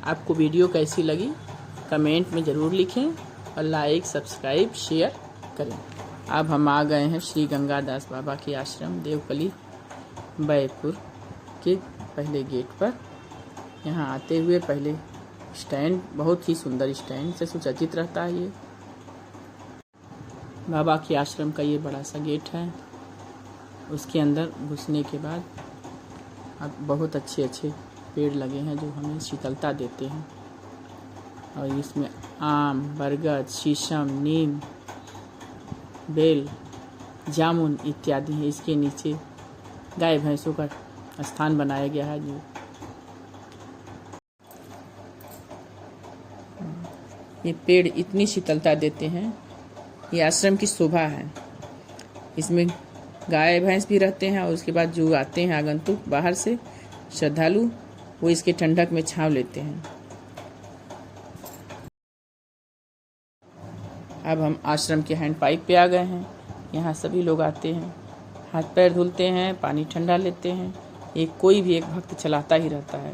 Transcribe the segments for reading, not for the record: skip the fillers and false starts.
आपको वीडियो कैसी लगी कमेंट में ज़रूर लिखें और लाइक सब्सक्राइब शेयर करें। अब हम आ गए हैं श्री गंगादास बाबा के आश्रम देवकली बैपुर के पहले गेट पर। यहाँ आते हुए पहले स्टैंड, बहुत ही सुंदर स्टैंड से सुसज्जित रहता है। ये बाबा के आश्रम का ये बड़ा सा गेट है। उसके अंदर घुसने के बाद अब बहुत अच्छे अच्छे पेड़ लगे हैं जो हमें शीतलता देते हैं। और इसमें आम, बरगद, शीशम, नीम, बेल, जामुन इत्यादि है। इसके नीचे गाय भैंसों का स्थान बनाया गया है। जो ये पेड़ इतनी शीतलता देते हैं, ये आश्रम की शोभा है। इसमें गाय भैंस भी रहते हैं और उसके बाद जो आते हैं आगंतुक बाहर से श्रद्धालु, वो इसके ठंडक में छांव लेते हैं। अब हम आश्रम के हैंड पाइप पे आ गए हैं। यहाँ सभी लोग आते हैं, हाथ पैर धुलते हैं, पानी ठंडा लेते हैं। कोई भी एक भक्त चलाता ही रहता है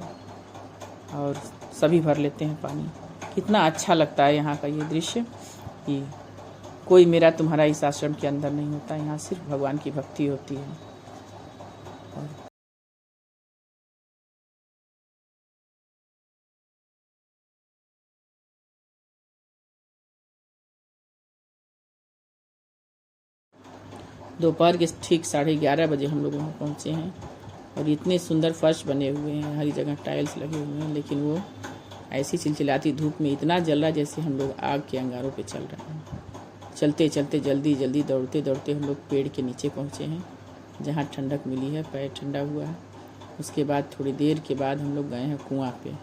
और सभी भर लेते हैं पानी। कितना अच्छा लगता है यहाँ का ये दृश्य कि कोई मेरा तुम्हारा इस आश्रम के अंदर नहीं होता। यहाँ सिर्फ भगवान की भक्ति होती है। दोपहर के ठीक 11:30 बजे हम लोग वहाँ पहुँचे हैं। और इतने सुंदर फर्श बने हुए हैं, हर जगह टाइल्स लगे हुए हैं, लेकिन वो ऐसी चिलचिलाती धूप में इतना जल रहा है जैसे हम लोग आग के अंगारों पे चल रहे हैं। चलते चलते जल्दी जल्दी दौड़ते दौड़ते हम लोग पेड़ के नीचे पहुँचे हैं, जहाँ ठंडक मिली है, पैर ठंडा हुआ है। उसके बाद थोड़ी देर के बाद हम लोग गए हैं कुआं पे।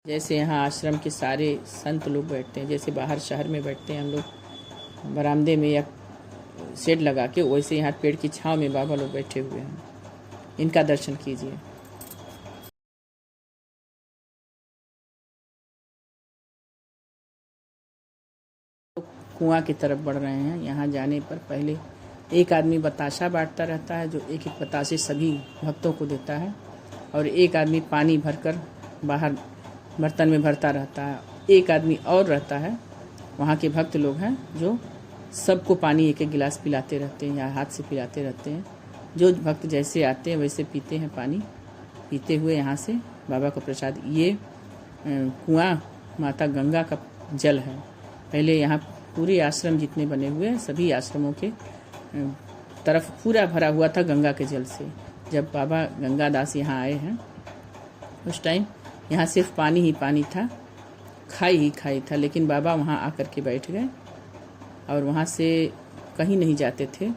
जैसे यहाँ आश्रम के सारे संत लोग बैठते हैं, जैसे बाहर शहर में बैठते हैं हम लोग बरामदे में या शेड लगा के, वैसे यहाँ पेड़ की छांव में बाबा लोग बैठे हुए हैं। इनका दर्शन कीजिए। कुआं की तरफ बढ़ रहे हैं। यहाँ जाने पर पहले एक आदमी बताशा बांटता रहता है, जो एक एक बताशे सभी भक्तों को देता है। और एक आदमी पानी भरकर बाहर बर्तन में भरता रहता है। एक आदमी और रहता है, वहाँ के भक्त लोग हैं, जो सबको पानी एक एक गिलास पिलाते रहते हैं या हाथ से पिलाते रहते हैं। जो भक्त जैसे आते हैं वैसे पीते हैं पानी। पीते हुए यहाँ से बाबा का प्रसाद, ये कुआं माता गंगा का जल है। पहले यहाँ पूरे आश्रम जितने बने हुए हैं, सभी आश्रमों के तरफ पूरा भरा हुआ था गंगा के जल से। जब बाबा गंगादास यहाँ आए हैं, उस टाइम यहाँ सिर्फ पानी ही पानी था, खाई ही खाई था। लेकिन बाबा वहाँ आकर के बैठ गए और वहाँ से कहीं नहीं जाते थे।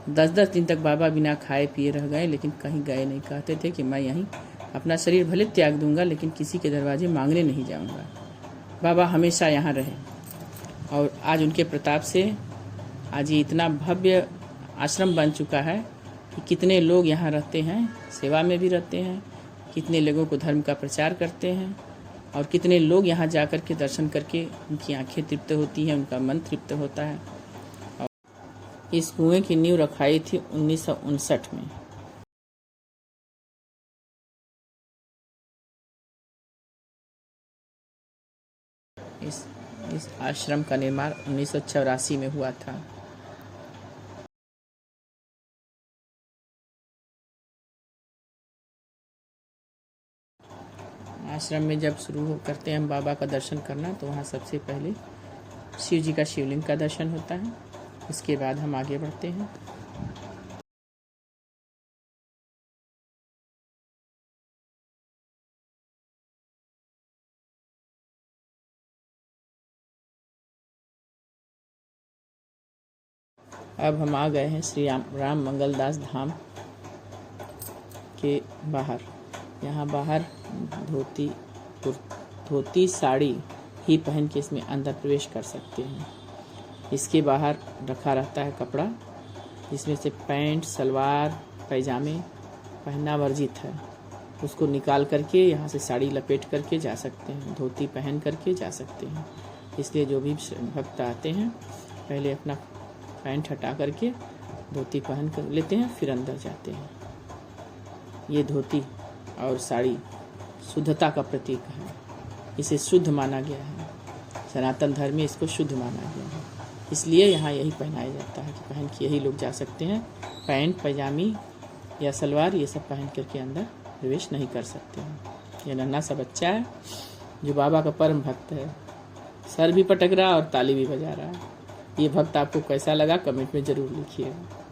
10-10 दिन तक बाबा बिना खाए पिए रह गए, लेकिन कहीं गए नहीं। कहते थे कि मैं यहीं अपना शरीर भले त्याग दूंगा, लेकिन किसी के दरवाजे मांगने नहीं जाऊंगा। बाबा हमेशा यहाँ रहे। और आज उनके प्रताप से आज ये इतना भव्य आश्रम बन चुका है कि कितने लोग यहाँ रहते हैं, सेवा में भी रहते हैं, कितने लोगों को धर्म का प्रचार करते हैं, और कितने लोग यहाँ जाकर के दर्शन करके उनकी आंखें तृप्त होती हैं, उनका मन तृप्त होता है। और इस कुएं की नींव रखाई थी 1959 में। इस आश्रम का निर्माण 1984 में हुआ था। आश्रम में जब शुरू करते हैं हम बाबा का दर्शन करना, तो वहाँ सबसे पहले शिव जी का शिवलिंग का दर्शन होता है। उसके बाद हम आगे बढ़ते हैं। अब हम आ गए हैं श्री राम मंगलदास धाम के बाहर। यहाँ बाहर धोती साड़ी ही पहन के इसमें अंदर प्रवेश कर सकते हैं। इसके बाहर रखा रहता है कपड़ा, जिसमें से पैंट सलवार पैजामे पहनना वर्जित है। उसको निकाल करके यहाँ से साड़ी लपेट करके जा सकते हैं, धोती पहन करके जा सकते हैं। इसलिए जो भी भक्त आते हैं पहले अपना पैंट हटा करके धोती पहन कर लेते हैं, फिर अंदर जाते हैं। ये धोती और साड़ी शुद्धता का प्रतीक है, इसे शुद्ध माना गया है। सनातन धर्म में इसको शुद्ध माना गया है, इसलिए यहाँ यही पहनाया जाता है कि पहन के यही लोग जा सकते हैं। पैंट पैजामी या सलवार ये सब पहन करके अंदर प्रवेश नहीं कर सकते हैं। यह नन्हा सा बच्चा है जो बाबा का परम भक्त है, सर भी पटक रहा है और ताली भी बजा रहा है। ये भक्त आपको कैसा लगा कमेंट में ज़रूर लिखिएगा।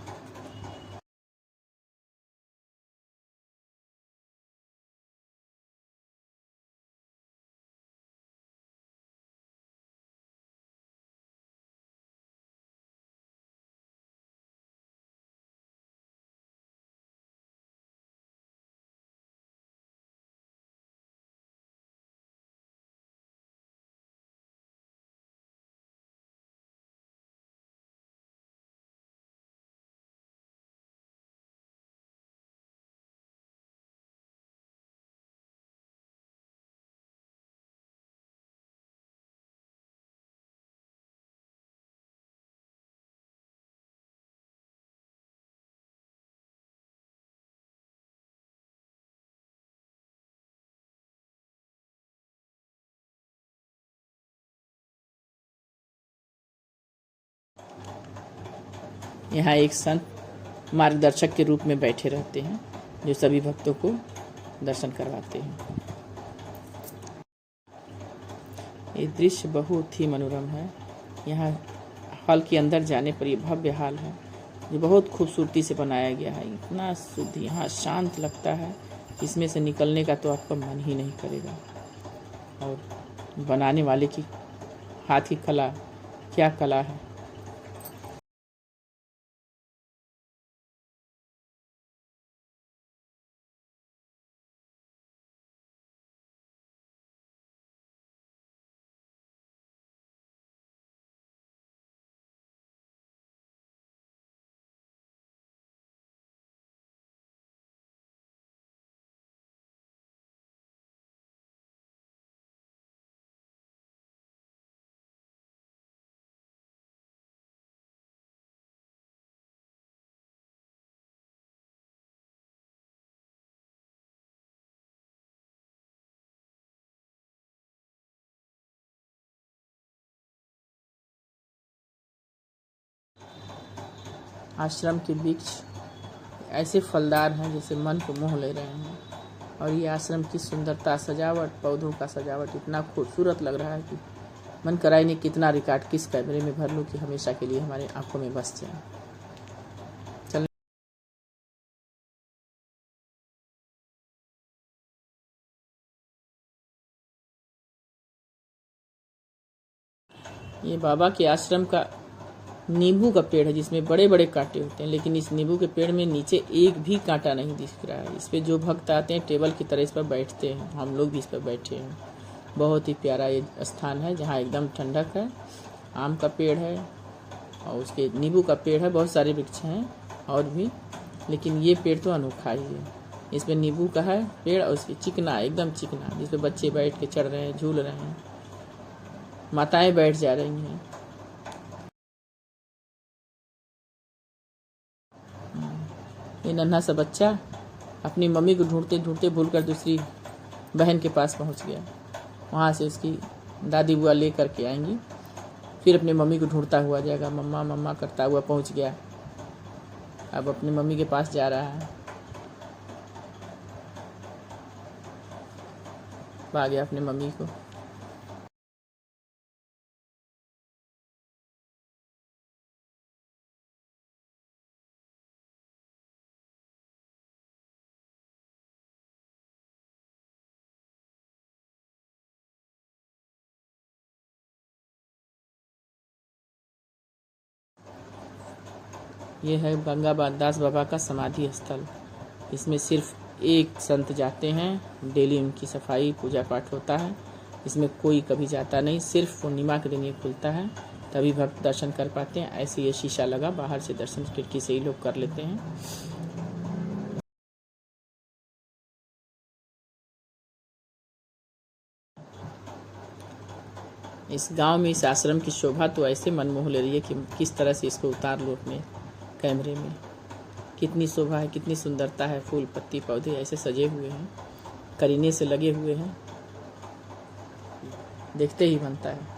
यहाँ एक संत मार्गदर्शक के रूप में बैठे रहते हैं, जो सभी भक्तों को दर्शन करवाते हैं। ये दृश्य बहुत ही मनोरम है। यहाँ हॉल के अंदर जाने पर ये भव्य हॉल है, जो बहुत खूबसूरती से बनाया गया है। इतना शुद्ध, यहाँ शांत लगता है, इसमें से निकलने का तो आपका मन ही नहीं करेगा। और बनाने वाले की हाथ की कला, क्या कला है। आश्रम के वृक्ष ऐसे फलदार हैं जैसे मन को मोह ले रहे हैं। और ये आश्रम की सुंदरता, सजावट, पौधों का सजावट इतना खूबसूरत लग रहा है कि मन कराई नहीं कितना रिकॉर्ड किस कैमरे में भर लूँ कि हमेशा के लिए हमारे आंखों में बस जाए। ये बाबा के आश्रम का नींबू का पेड़ है, जिसमें बड़े बड़े कांटे होते हैं, लेकिन इस नींबू के पेड़ में नीचे एक भी कांटा नहीं दिख रहा है। इस पे जो भक्त आते हैं टेबल की तरह इस पर बैठते हैं, हम लोग भी इस पर बैठे हैं। बहुत ही प्यारा ये स्थान है, जहाँ एकदम ठंडक है। आम का पेड़ है और उसके नींबू का पेड़ है, बहुत सारे वृक्ष हैं और भी, लेकिन ये पेड़ तो अनोखा ही है। इसमें नींबू का है पेड़ और उसकी चिकना, एकदम चिकना, जिस पे बच्चे बैठ के चढ़ रहे हैं, झूल रहे हैं, माताएं बैठ जा रही हैं। ये नन्हा सा बच्चा अपनी मम्मी को ढूंढते ढूंढते भूलकर दूसरी बहन के पास पहुंच गया। वहाँ से उसकी दादी बुआ ले करके आएंगी, फिर अपनी मम्मी को ढूंढता हुआ जाएगा। मम्मा मम्मा करता हुआ पहुंच गया, अब अपनी मम्मी के पास जा रहा है। पा गया अपनी मम्मी को। ये है गंगा दास बाबा का समाधि स्थल। इसमें सिर्फ एक संत जाते हैं, डेली उनकी सफाई पूजा पाठ होता है। इसमें कोई कभी जाता नहीं, सिर्फ पूर्णिमा के दिन ये खुलता है, तभी भक्त दर्शन कर पाते हैं। ऐसे ये शीशा लगा, बाहर से दर्शन खिड़की से ही लोग कर लेते हैं। इस गांव में इस आश्रम की शोभा तो ऐसे मनमोह ले रही है कि किस तरह से इसको उतार लो अपने कैमरे में। कितनी शोभा है, कितनी सुंदरता है, फूल पत्ती पौधे ऐसे सजे हुए हैं, करीने से लगे हुए हैं, देखते ही बनता है।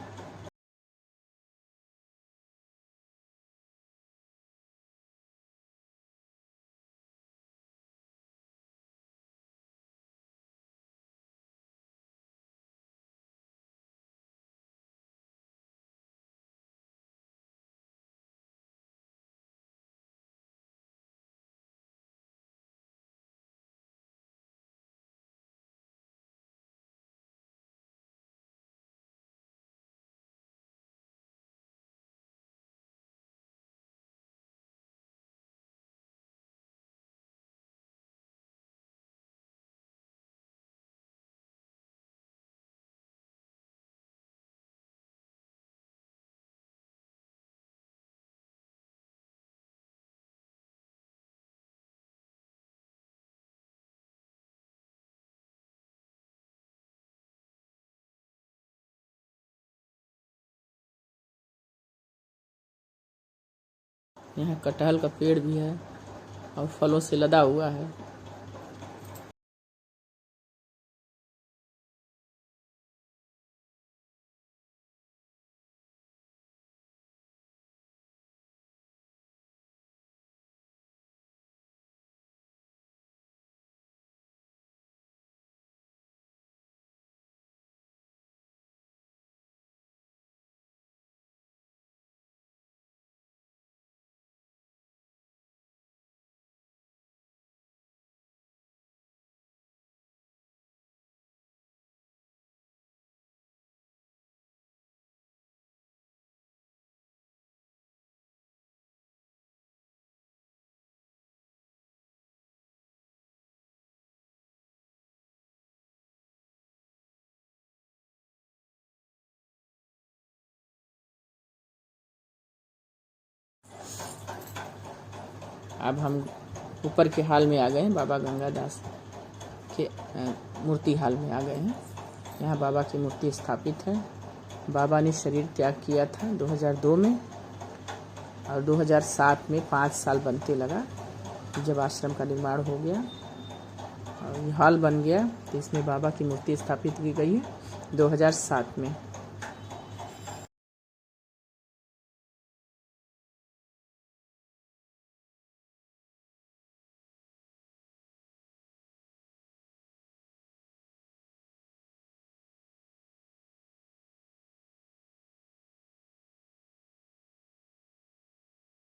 यहाँ कटहल का पेड़ भी है और फलों से लदा हुआ है। अब हम ऊपर के हाल में आ गए हैं, बाबा गंगादास के मूर्ति हाल में आ गए हैं। यहाँ बाबा की मूर्ति स्थापित है। बाबा ने शरीर त्याग किया था 2002 में और 2007 में 5 साल बनते लगा, जब आश्रम का निर्माण हो गया और ये हॉल बन गया, तो इसमें बाबा की मूर्ति स्थापित की गई है 2007 में।